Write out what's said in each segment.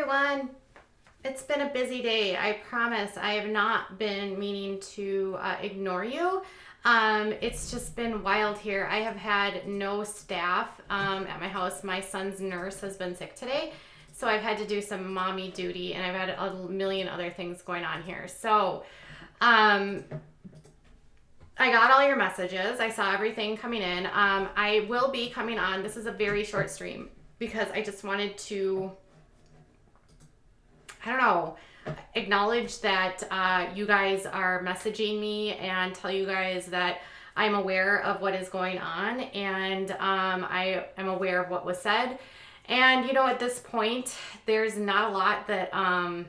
everyone. It's been a busy day. I promise I have not been meaning to ignore you. It's just been wild here. I have had no staff at my house. My son's nurse has been sick today, so I've had to do some mommy duty, and I've had a million other things going on here. So I got all your messages. I saw everything coming in. I will be coming on. This is a very short stream because I just wanted to, I don't know, acknowledge that you guys are messaging me and tell you guys that I'm aware of what is going on, and I am aware of what was said. And, you know, at this point, there's not a lot that, I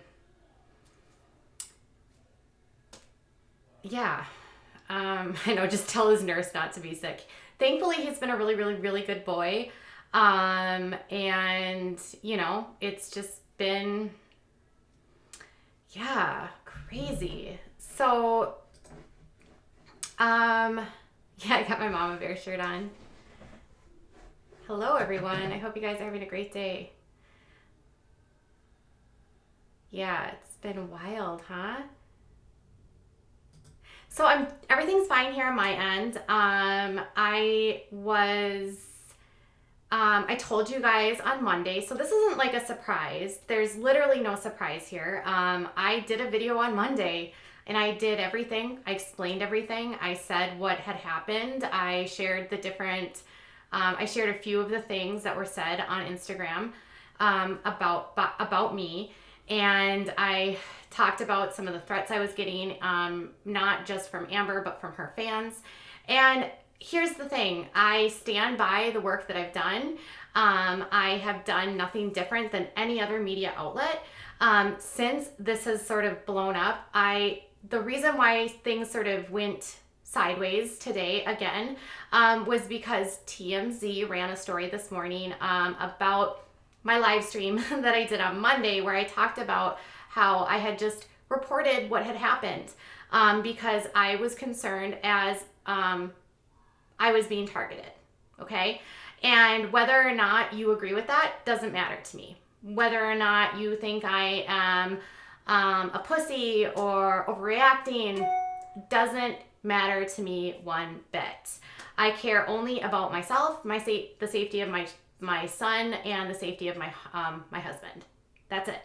know, just tell his nurse not to be sick. Thankfully, he's been a really, really, really good boy. And, you know, it's just been, crazy. So, I got my Mama Bear shirt on. Hello, everyone. I hope you guys are having a great day. Yeah, it's been wild, huh? So everything's fine here on my end. I told you guys on Monday, so this isn't like a surprise. There's literally no surprise here. I did a video on Monday and I did everything. I explained everything. I said what had happened. I shared I shared a few of the things that were said on Instagram about me. And I talked about some of the threats I was getting, not just from Amber, but from her fans. And here's the thing. I stand by the work that I've done. I have done nothing different than any other media outlet. Since this has sort of blown up, the reason why things sort of went sideways today again was because TMZ ran a story this morning about my live stream that I did on Monday, where I talked about how I had just reported what had happened because I was concerned as I was being targeted, okay? And whether or not you agree with that doesn't matter to me. Whether or not you think I am a pussy or overreacting doesn't matter to me one bit. I care only about myself, the safety of my son, and the safety of my husband. That's it.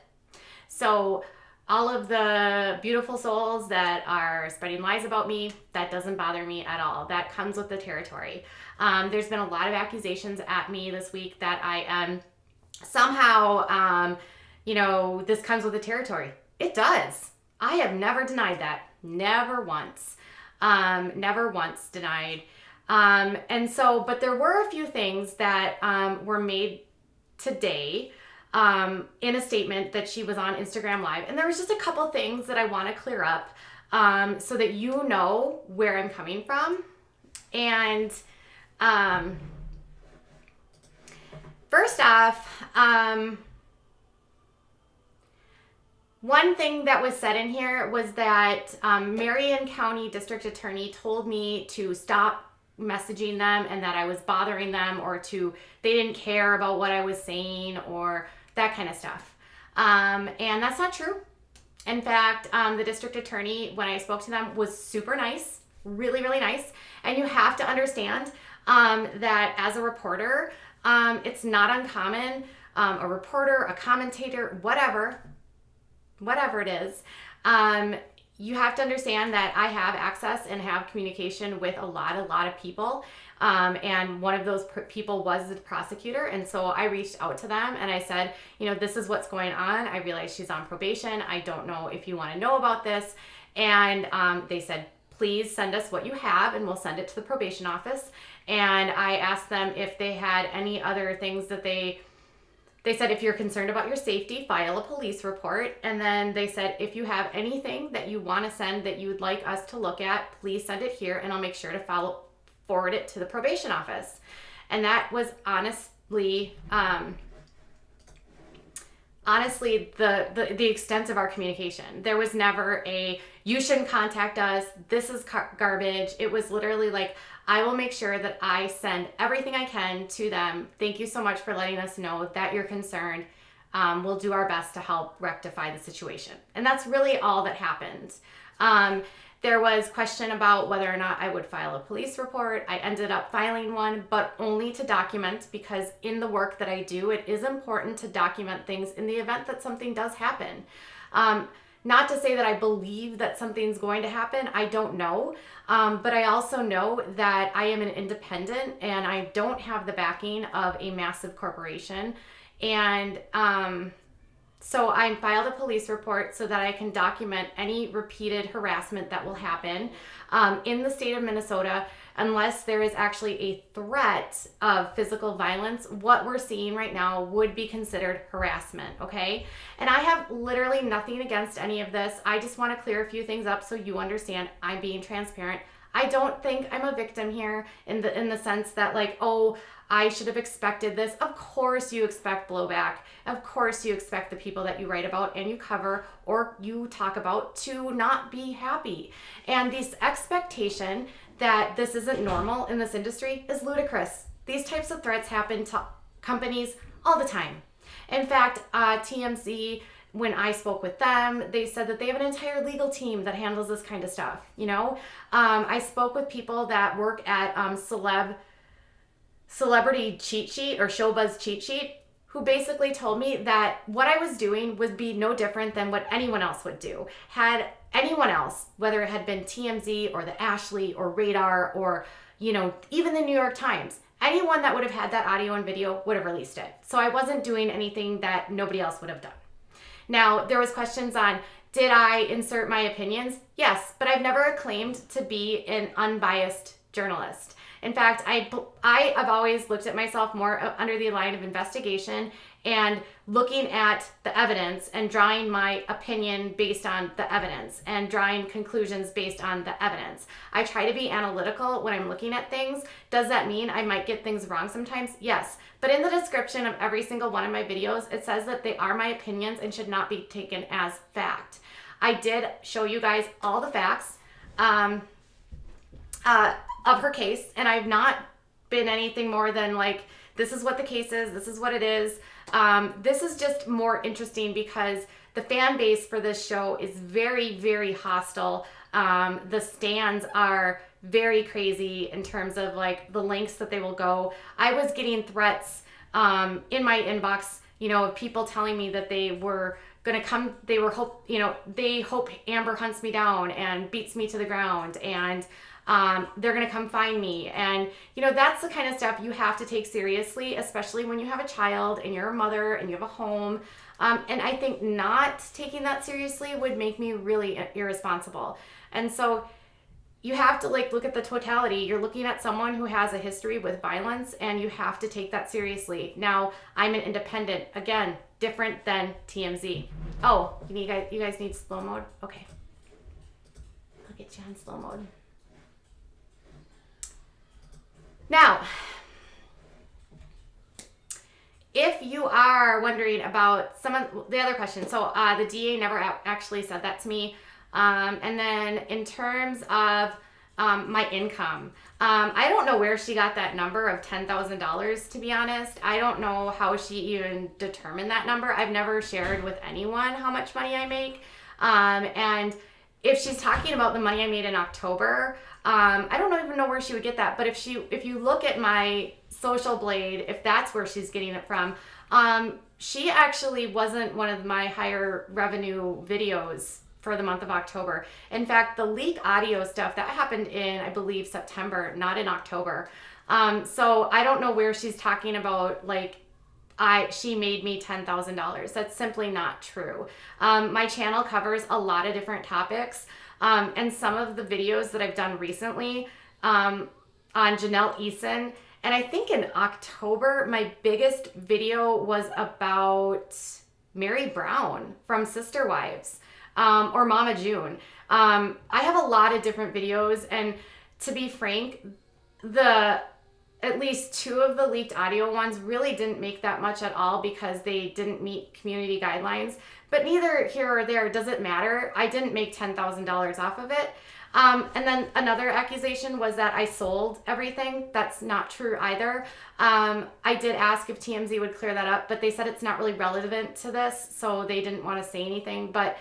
So all of the beautiful souls that are spreading lies about me, that doesn't bother me at all. That comes with the territory. There's been a lot of accusations at me this week that I am somehow, this comes with the territory. It does. I have never denied that. Never once. Never once denied. But there were a few things that were made today in a statement that she was on Instagram Live. And there was just a couple things that I want to clear up so that you know where I'm coming from. And first off, one thing that was said in here was that Marion County District Attorney told me to stop messaging them and that I was bothering them, or they didn't care about what I was saying or that kind of stuff. And that's not true. In fact, the district attorney, when I spoke to them, was super nice, really, really nice. And you have to understand that as a reporter, it's not uncommon, a reporter, a commentator, whatever it is, you have to understand that I have access and have communication with a lot of people. And one of those people was the prosecutor. And so I reached out to them and I said, this is what's going on. I realize she's on probation. I don't know if you want to know about this. And they said, please send us what you have and we'll send it to the probation office. And I asked them if they had any other things that they said, if you're concerned about your safety, file a police report. And then they said, if you have anything that you want to send that you would like us to look at, please send it here and I'll make sure to forward it to the probation office. And that was honestly the extent of our communication. There was never you shouldn't contact us, this is garbage. It was literally like, I will make sure that I send everything I can to them. Thank you so much for letting us know that you're concerned. we'll do our best to help rectify the situation. And that's really all that happened. There was question about whether or not I would file a police report. I ended up filing one, but only to document, because in the work that I do, it is important to document things in the event that something does happen. Not to say that I believe that something's going to happen. I don't know. But I also know that I am an independent and I don't have the backing of a massive corporation. And so I filed a police report so that I can document any repeated harassment that will happen in the state of Minnesota, unless there is actually a threat of physical violence. What we're seeing right now would be considered harassment, okay? And I have literally nothing against any of this. I just want to clear a few things up so you understand I'm being transparent. I don't think I'm a victim here in the sense that, like, oh, I should have expected this. Of course you expect blowback. Of course you expect the people that you write about and you cover or you talk about to not be happy. And this expectation that this isn't normal in this industry is ludicrous. These types of threats happen to companies all the time. In fact, TMZ, when I spoke with them, they said that they have an entire legal team that handles this kind of stuff. You know, I spoke with people that work at Celebrity Cheat Sheet or Showbuzz Cheat Sheet, who basically told me that what I was doing would be no different than what anyone else would do. Had anyone else, whether it had been TMZ or the Ashley or Radar or, you know, even the New York Times, anyone that would have had that audio and video would have released it. So I wasn't doing anything that nobody else would have done. Now, there was questions on, did I insert my opinions? Yes, but I've never claimed to be an unbiased journalist. In fact, I have always looked at myself more under the line of investigation and looking at the evidence and drawing my opinion based on the evidence and drawing conclusions based on the evidence. I try to be analytical when I'm looking at things. Does that mean I might get things wrong sometimes? Yes. But in the description of every single one of my videos, it says that they are my opinions and should not be taken as fact. I did show you guys all the facts of her case, and I've not been anything more than like, this is what the case is, this is what it is. This is just more interesting because the fan base for this show is very, very hostile. The stands are very crazy in terms of like the lengths that they will go. I was getting threats in my inbox, you know, of people telling me that they were gonna come, they hope Amber hunts me down and beats me to the ground, and they're gonna come find me. And you know, that's the kind of stuff you have to take seriously, especially when you have a child and you're a mother and you have a home. And I think not taking that seriously would make me really irresponsible. And so you have to like look at the totality. You're looking at someone who has a history with violence, and you have to take that seriously. Now, I'm an independent, again, different than TMZ. Oh, you guys need slow mode? Okay. I'll get you on slow mode. Now, if you are wondering about some of the other questions, so the DA never actually said that to me. And then in terms of my income, I don't know where she got that number of $10,000, to be honest. I don't know how she even determined that number. I've never shared with anyone how much money I make. And if she's talking about the money I made in October, I don't even know where she would get that. But if you look at my Social Blade, if that's where she's getting it from, she actually wasn't one of my higher revenue videos for the month of October. In fact, the leak audio stuff, that happened in, I believe, September, not in October. So I don't know where she's talking about, like, she made me $10,000. That's simply not true. My channel covers a lot of different topics. And some of the videos that I've done recently on Janelle Eason, and I think in October, my biggest video was about Mary Brown from Sister Wives. Or Mama June. I have a lot of different videos, and to be frank, at least 2 of the leaked audio ones really didn't make that much at all because they didn't meet community guidelines. But neither here or there does it matter. I didn't make $10,000 off of it. And then another accusation was that I sold everything. That's not true either. I did ask if TMZ would clear that up, but they said it's not really relevant to this, so they didn't want to say anything. But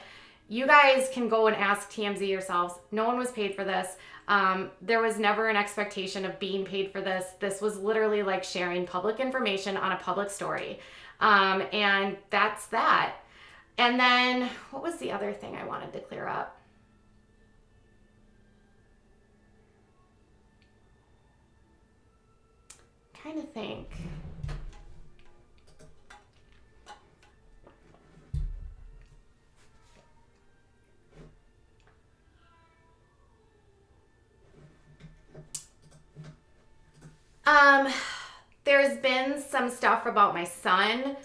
you guys can go and ask TMZ yourselves. No one was paid for this. There was never an expectation of being paid for this. This was literally like sharing public information on a public story. And that's that. And then what was the other thing I wanted to clear up? I'm trying to think. There's been some stuff about my son.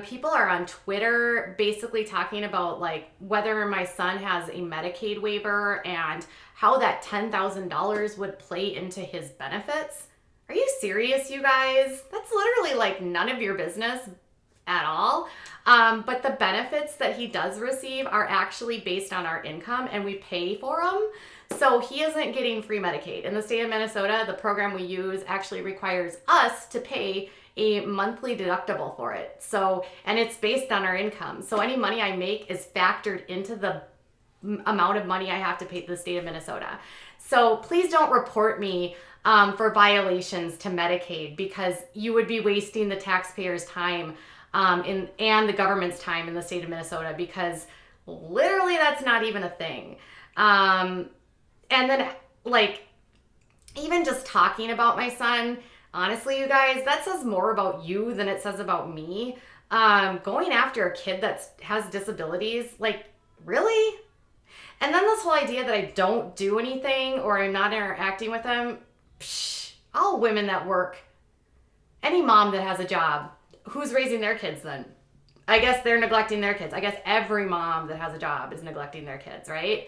People are on Twitter basically talking about like whether my son has a Medicaid waiver and how that $10,000 would play into his benefits. Are you serious, you guys? That's literally like none of your business at all. But the benefits that he does receive are actually based on our income and we pay for them. So he isn't getting free Medicaid. In the state of Minnesota, the program we use actually requires us to pay a monthly deductible for it. So, and it's based on our income. So any money I make is factored into the amount of money I have to pay to the state of Minnesota. So please don't report me for violations to Medicaid because you would be wasting the taxpayers' time and the government's time in the state of Minnesota because literally that's not even a thing. And then, like, even just talking about my son, honestly, you guys, that says more about you than it says about me. Going after a kid that has disabilities, like, really? And then this whole idea that I don't do anything or I'm not interacting with them, all women that work, any mom that has a job, who's raising their kids then? I guess they're neglecting their kids. I guess every mom that has a job is neglecting their kids, right?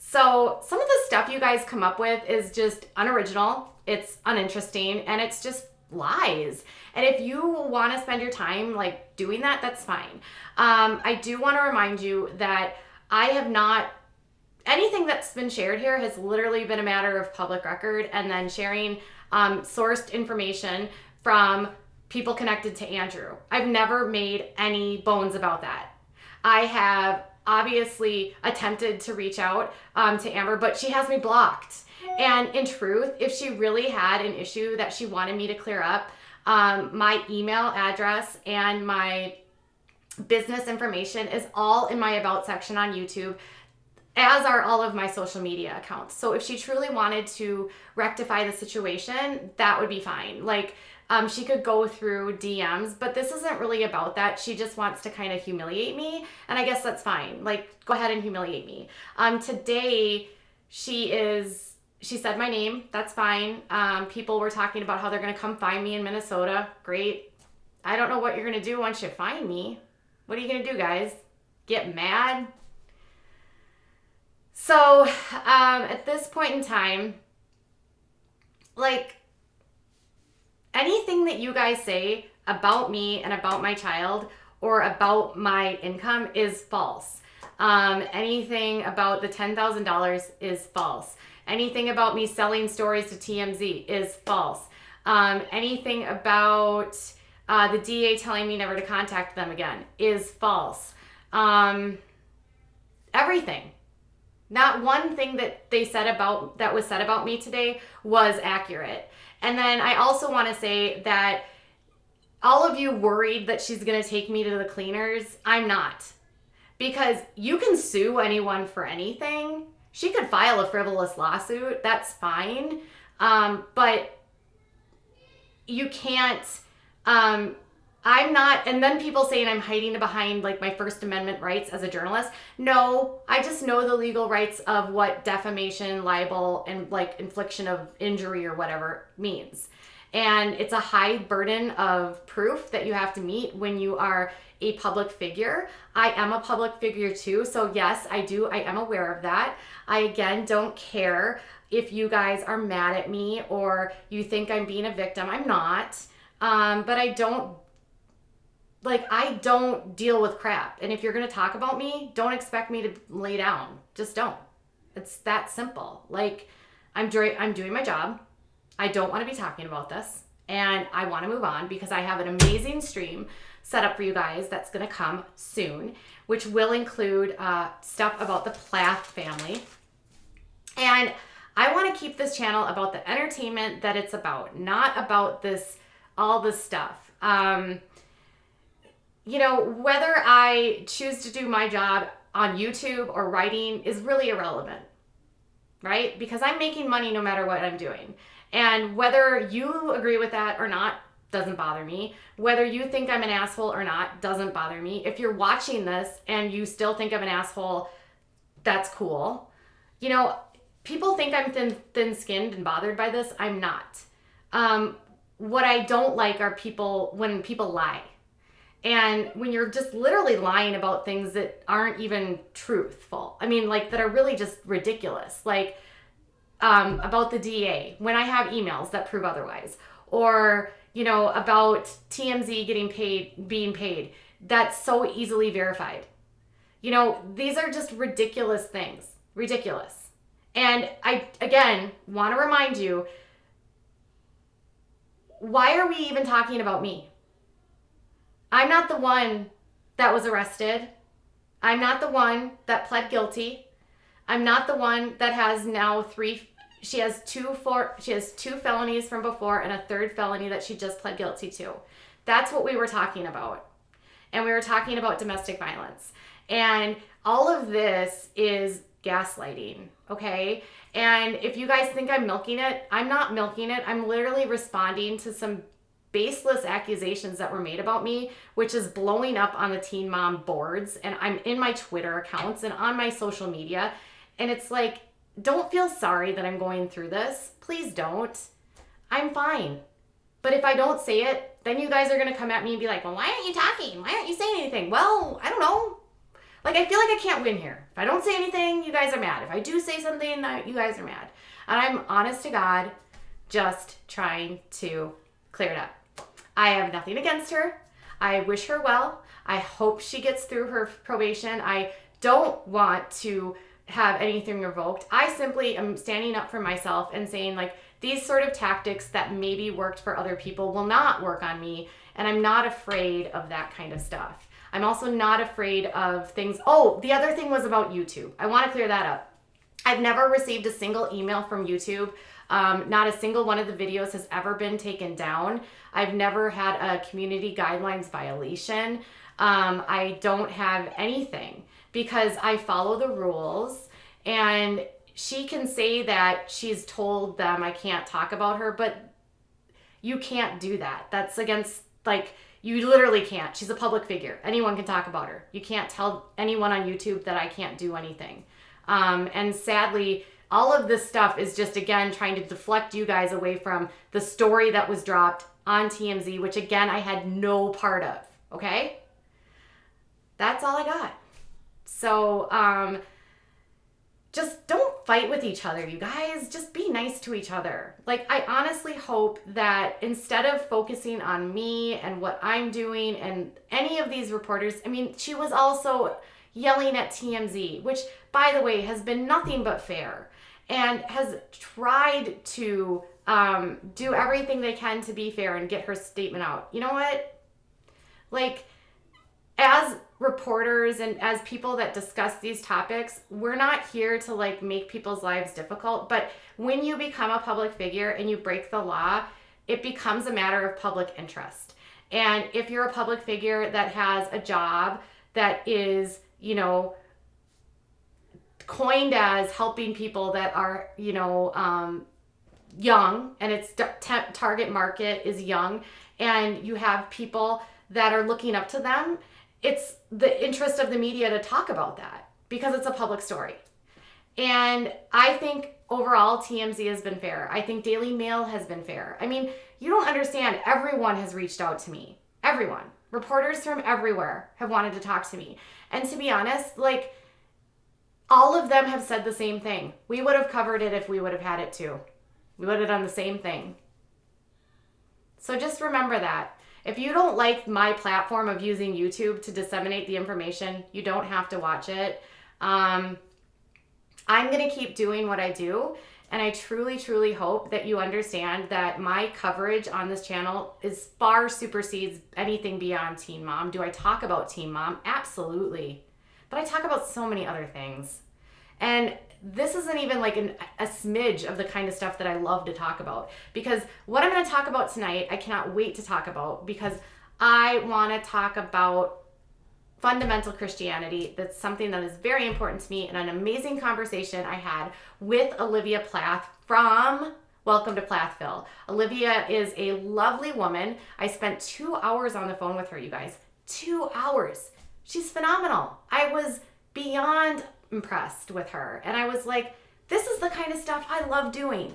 So some of the stuff you guys come up with is just unoriginal, it's uninteresting, and it's just lies. And if you want to spend your time like doing that, that's fine. I do want to remind you that I have not, anything that's been shared here has literally been a matter of public record and then sharing sourced information from people connected to Andrew. I've never made any bones about that. I have obviously attempted to reach out to Amber, but she has me blocked. And in truth, if she really had an issue that she wanted me to clear up, my email address and my business information is all in my About section on YouTube, as are all of my social media accounts. So if she truly wanted to rectify the situation, that would be fine. Like, she could go through DMs, but this isn't really about that. She just wants to kind of humiliate me, and I guess that's fine. Like, go ahead and humiliate me. Today, she said my name. That's fine. People were talking about how they're going to come find me in Minnesota. Great. I don't know what you're going to do once you find me. What are you going to do, guys? Get mad? So, at this point in time, like, anything that you guys say about me and about my child or about my income is false. Anything about the $10,000 is false. Anything about me selling stories to TMZ is false. Anything about the DA telling me never to contact them again is false. Everything. Not one thing that was said about me today was accurate. And then I also want to say that all of you worried that she's going to take me to the cleaners, I'm not. Because you can sue anyone for anything. She could file a frivolous lawsuit, that's fine. But you can't, I'm not, and then people saying I'm hiding behind like my First Amendment rights as a journalist. No, I just know the legal rights of what defamation, libel, and like infliction of injury or whatever means. And it's a high burden of proof that you have to meet when you are a public figure. I am a public figure too. So yes, I am aware of that. I again don't care if you guys are mad at me or you think I'm being a victim. I'm not. But I don't deal with crap. And if you're going to talk about me, don't expect me to lay down. Just don't. It's that simple. Like, I'm doing my job. I don't want to be talking about this. And I want to move on because I have an amazing stream set up for you guys that's going to come soon, which will include stuff about the Plath family. And I want to keep this channel about the entertainment that it's about, not about all this stuff. Whether I choose to do my job on YouTube or writing is really irrelevant, right? Because I'm making money no matter what I'm doing. And whether you agree with that or not doesn't bother me. Whether you think I'm an asshole or not doesn't bother me. If you're watching this and you still think I'm an asshole, that's cool. People think I'm thin-skinned and bothered by this. I'm not. What I don't like are when people lie. And when you're just literally lying about things that aren't even truthful. That are really just ridiculous. About the DA, when I have emails that prove otherwise. Or, about TMZ being paid. That's so easily verified. These are just ridiculous things. Ridiculous. And I, again, want to remind you, why are we even talking about me? I'm not the one that was arrested. I'm not the one that pled guilty. I'm not the one that has now she has two felonies from before and a third felony that she just pled guilty to. That's what we were talking about. And we were talking about domestic violence. And all of this is gaslighting, okay? And if you guys think I'm milking it, I'm not milking it. I'm literally responding to some baseless accusations that were made about me, which is blowing up on the Teen Mom boards, and I'm in my Twitter accounts and on my social media. And it's like, don't feel sorry that I'm going through this. Please don't. I'm fine. But if I don't say it, then you guys are going to come at me and be like, well, why aren't you talking? Why aren't you saying anything? Well, I don't know. I feel like I can't win here. If I don't say anything, you guys are mad. If I do say something, you guys are mad. And I'm honest to God, just trying to clear it up. I have nothing against her. I wish her well. I hope she gets through her probation. I don't want to have anything revoked. I simply am standing up for myself and saying, these sort of tactics that maybe worked for other people will not work on me. And I'm not afraid of that kind of stuff. I'm also not afraid of things. Oh, the other thing was about YouTube. I want to clear that up. I've never received a single email from YouTube. Not a single one of the videos has ever been taken down. I've never had a community guidelines violation. I don't have anything because I follow the rules, and she can say that she's told them I can't talk about her, but you can't do that. That's against, you literally can't. She's a public figure. Anyone can talk about her. You can't tell anyone on YouTube that I can't do anything. And sadly, all of this stuff is just, again, trying to deflect you guys away from the story that was dropped on TMZ, which, again, I had no part of, okay? That's all I got. So, just don't fight with each other, you guys. Just be nice to each other. I honestly hope that instead of focusing on me and what I'm doing and any of these reporters, she was also yelling at TMZ, which, by the way, has been nothing but fair and has tried to do everything they can to be fair and get her statement out. You know what? As reporters and as people that discuss these topics, we're not here to make people's lives difficult. But when you become a public figure and you break the law, it becomes a matter of public interest. And if you're a public figure that has a job that is, coined as helping people that are, young, and its target market is young, and you have people that are looking up to them, it's the interest of the media to talk about that because it's a public story. And I think overall, TMZ has been fair. I think Daily Mail has been fair. I mean, you don't understand. Everyone has reached out to me. Everyone. Reporters from everywhere have wanted to talk to me. And to be honest, like, all of them have said the same thing. We would have covered it if we would have had it too. We would have done the same thing. So just remember that. If you don't like my platform of using YouTube to disseminate the information, you don't have to watch it. I'm going to keep doing what I do. And I truly, truly hope that you understand that my coverage on this channel is far supersedes anything beyond Teen Mom. Do I talk about Teen Mom? Absolutely. But I talk about so many other things. And this isn't even like a smidge of the kind of stuff that I love to talk about. Because what I'm going to talk about tonight, I cannot wait to talk about, because I want to talk about fundamental Christianity. That's something that is very important to me, and an amazing conversation I had with Olivia Plath from Welcome to Plathville. Olivia is a lovely woman. I spent 2 hours on the phone with her, you guys. 2 hours. She's phenomenal. I was beyond impressed with her. And I was like, this is the kind of stuff I love doing.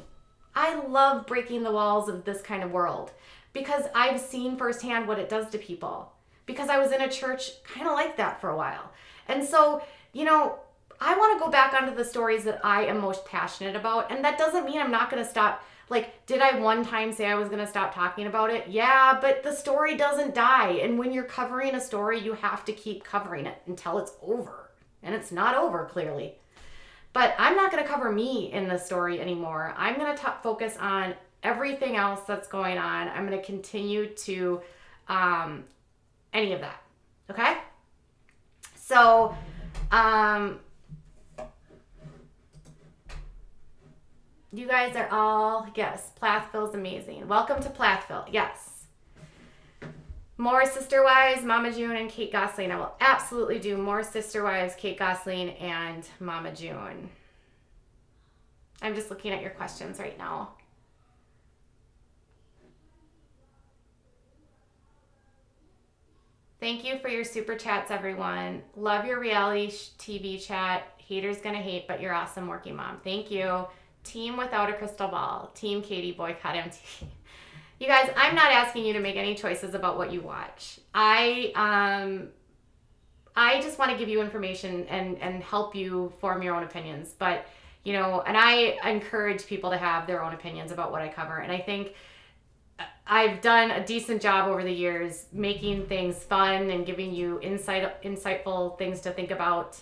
I love breaking the walls of this kind of world because I've seen firsthand what it does to people. Because I was in a church kind of like that for a while. And so, you know, I want to go back onto the stories that I am most passionate about. And that doesn't mean I'm not going to stop. Like, did I one time say I was going to stop talking about it? Yeah, but the story doesn't die. And when you're covering a story, you have to keep covering it until it's over. And it's not over, clearly. But I'm not going to cover me in the story anymore. I'm going to focus on everything else that's going on. I'm going to continue to any of that. Okay? So, you guys are all, yes, Plathville's amazing. Welcome to Plathville. Yes. More Sister Wives, Mama June, and Kate Gosling. I will absolutely do more Sister Wives, Kate Gosling, and Mama June. I'm just looking at your questions right now. Thank you for your super chats, everyone. Love your reality TV chat. Haters gonna hate, but you're awesome working mom. Thank you. Team without a crystal ball. Team Katie boycott MTV. You guys, I'm not asking you to make any choices about what you watch. I just want to give you information and help you form your own opinions. But, you know, and I encourage people to have their own opinions about what I cover. And I think I've done a decent job over the years making things fun and giving you insightful things to think about.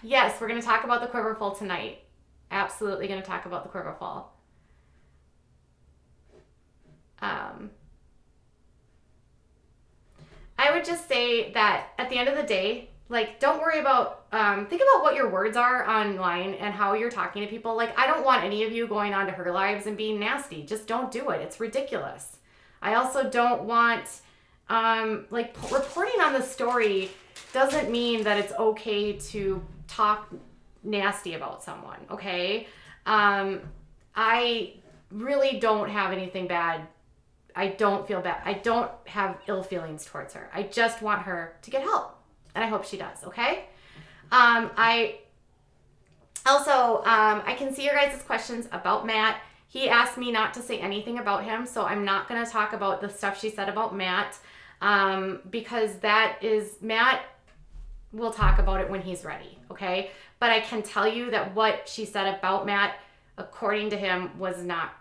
Yes, we're going to talk about the quiverful tonight. Absolutely going to talk about the quiverful. I would just say that at the end of the day, like, don't worry about, think about what your words are online and how you're talking to people. Like, I don't want any of you going onto her lives and being nasty. Just don't do it. It's ridiculous. I also don't want, like, reporting on the story doesn't mean that it's okay to talk nasty about someone, okay? I really don't have anything bad. I don't feel bad. I don't have ill feelings towards her. I just want her to get help. And I hope she does, okay? I can see your guys' questions about Matt. He asked me not to say anything about him, so I'm not going to talk about the stuff she said about Matt, because that is, Matt will talk about it when he's ready, okay? But I can tell you that what she said about Matt, according to him, was not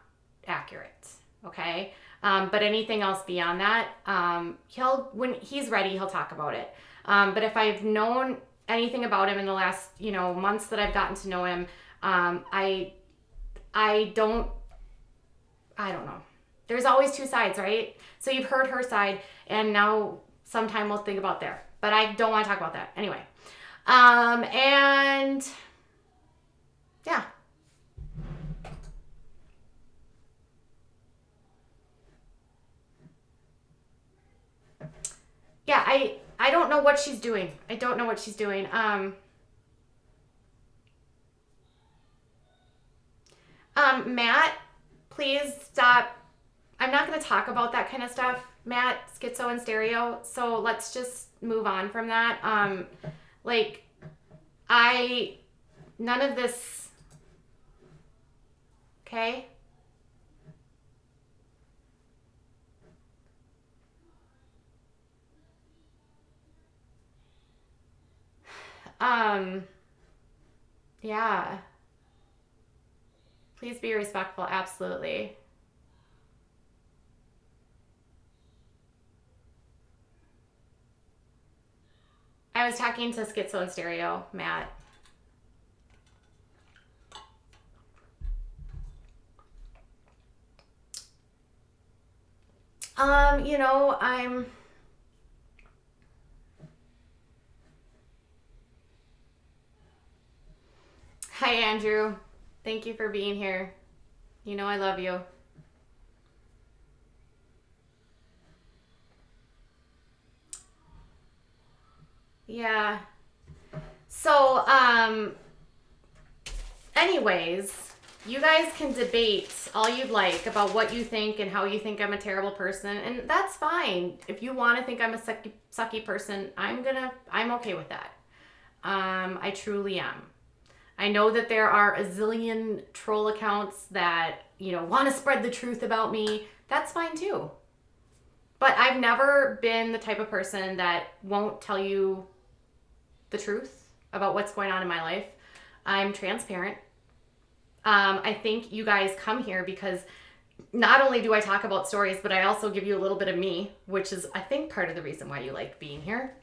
accurate, okay? But anything else beyond that, when he's ready, he'll talk about it. But if I've known anything about him in the last, months that I've gotten to know him, I don't know. There's always two sides, right? So you've heard her side, and now sometime we'll think about there. But I don't want to talk about that. Anyway. And yeah. Yeah, I don't know what she's doing. I don't know what she's doing. Matt, please stop I'm not going to talk about that kind of stuff, Matt, schizo and stereo. So let's just move on from that. Like, none of this, okay? Yeah. Please be respectful, absolutely. I was talking to schizo and stereo, Matt. You know, Hi, Andrew. Thank you for being here. You know I love you. Yeah. So, anyways, you guys can debate all you'd like about what you think and how you think I'm a terrible person, and that's fine. If you want to think I'm a sucky person, I'm okay with that. I truly am. I know that there are a zillion troll accounts that, want to spread the truth about me. That's fine too. But I've never been the type of person that won't tell you the truth about what's going on in my life. I'm transparent. I think you guys come here because not only do I talk about stories, but I also give you a little bit of me, which is, I think, part of the reason why you like being here.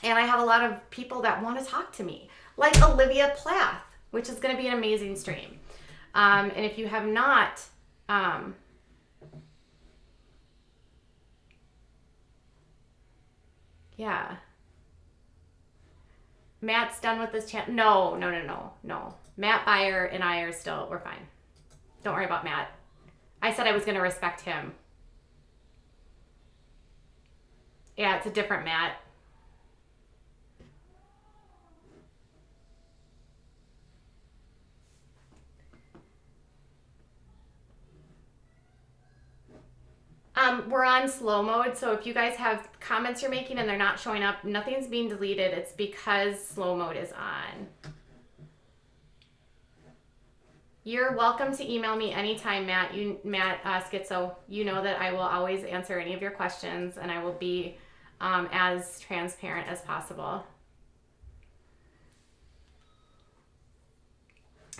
And I have a lot of people that want to talk to me, like Olivia Plath, which is going to be an amazing stream. And if you have not, yeah. Matt's done with this channel. No. Matt Beyer and I are still, we're fine. Don't worry about Matt. I said I was going to respect him. Yeah, it's a different Matt. We're on slow mode, so if you guys have comments you're making and they're not showing up, nothing's being deleted. It's because slow mode is on. You're welcome to email me anytime, Matt. Schizo. You know that I will always answer any of your questions, and I will be as transparent as possible.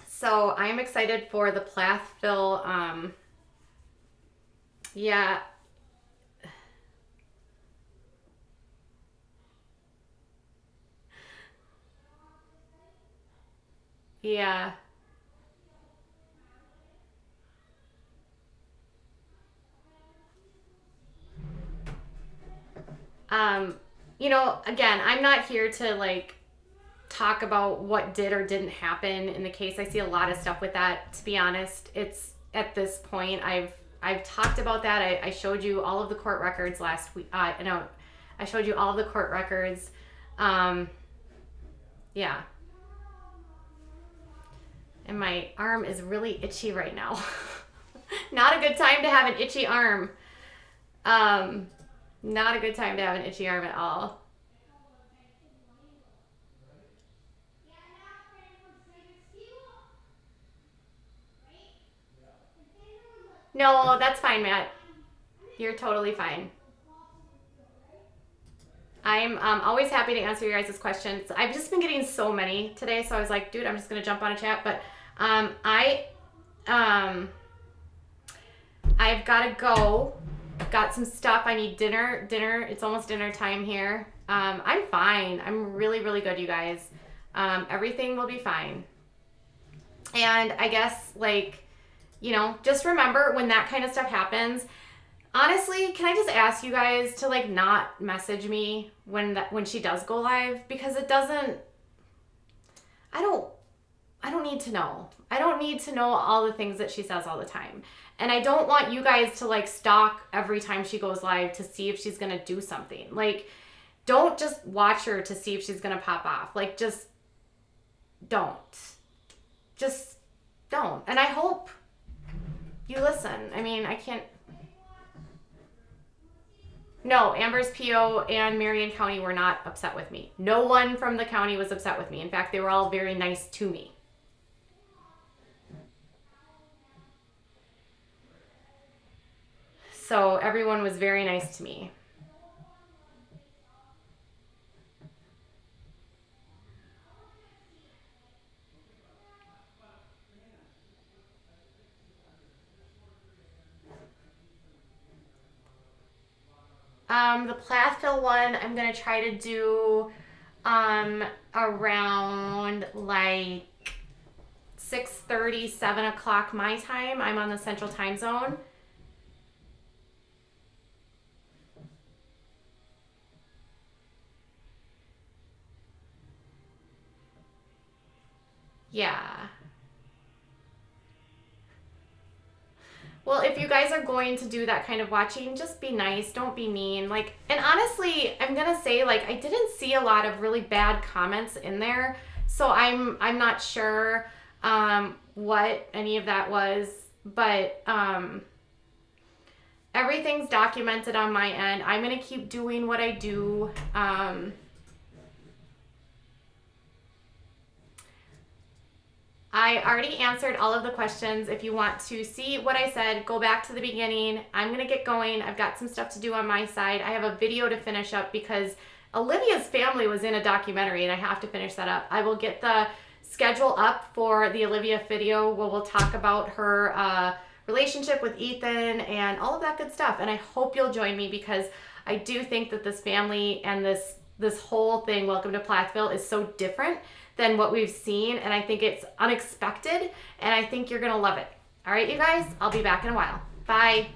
So I'm excited for the Plathville. Yeah. Yeah. Again, I'm not here to talk about what did or didn't happen in the case. I see a lot of stuff with that, to be honest. It's at this point, I've talked about that. I showed you all of the court records last week. I showed you all of the court records. Yeah. And my arm is really itchy right now. Not a good time to have an itchy arm. Not a good time to have an itchy arm at all. No, that's fine, Matt. You're totally fine. I'm always happy to answer your guys' questions. I've just been getting so many today, so I was like, dude, I'm just gonna jump on a chat. But I've gotta go. Got some stuff. I need dinner. It's almost dinner time here. I'm fine. I'm really, really good, you guys. Everything will be fine. And I guess just remember when that kind of stuff happens. Honestly, can I just ask you guys to not message me when she does go live, because it doesn't. I don't need to know. I don't need to know all the things that she says all the time. And I don't want you guys to stalk every time she goes live to see if she's going to do something. Don't just watch her to see if she's going to pop off. Just don't. Just don't. And I hope you listen. I mean, I can't. No, Amber's PO and Marion County were not upset with me. No one from the county was upset with me. In fact, they were all very nice to me. So everyone was very nice to me. The Plathville one, I'm gonna try to do around like 6:30, 7 o'clock my time. I'm on the Central Time Zone. Yeah. Well, if you guys are going to do that kind of watching, just be nice. Don't be mean. Like, and honestly, I'm gonna say, like, I didn't see a lot of really bad comments in there, so I'm not sure what any of that was, but everything's documented on my end. I'm gonna keep doing what I do. I already answered all of the questions. If you want to see what I said, go back to the beginning. I'm going to get going. I've got some stuff to do on my side. I have a video to finish up because Olivia's family was in a documentary and I have to finish that up. I will get the schedule up for the Olivia video where we'll talk about her relationship with Ethan and all of that good stuff. And I hope you'll join me because I do think that this family and this whole thing, Welcome to Plathville, is so different than what we've seen, and I think it's unexpected, and I think you're gonna love it. All right, you guys, I'll be back in a while. Bye.